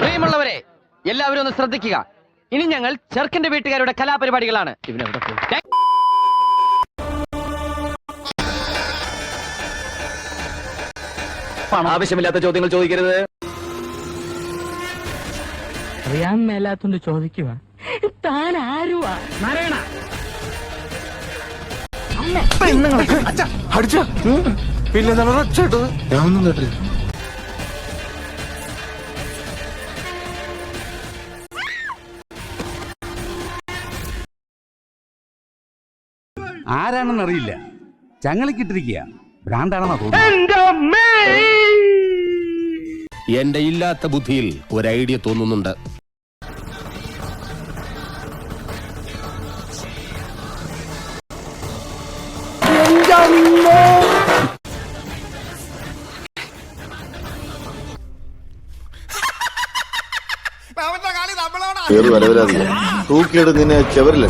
പ്രിയമുള്ളവരെ, എല്ലാവരും ഒന്ന് ശ്രദ്ധിക്കുക. ഇനി ഞങ്ങൾ ചെറുക്കന്റെ വീട്ടുകാരുടെ കലാപരിപാടികളാണ്. ആവശ്യമില്ലാത്ത ചോദ്യങ്ങൾ ചോദിക്കരുത്. അറിയാൻ മേലാത്തോണ്ട് ചോദിക്കുക. താൻ ആരുവാ? നാരായണ പിന്നെ ഞാനൊന്നും കേട്ടില്ല. ആരാണെന്നറിയില്ല, ചങ്ങലക്കിട്ടിരിക്കുക. ഭ്രാന്താണെന്നാ തോന്നുന്നു. എന്റെ ഇല്ലാത്ത ബുദ്ധിയിൽ ഒരു ഐഡിയ തോന്നുന്നുണ്ട്. തൂക്കിയെടുത്ത് നിന്നെ ചെവരില്ല.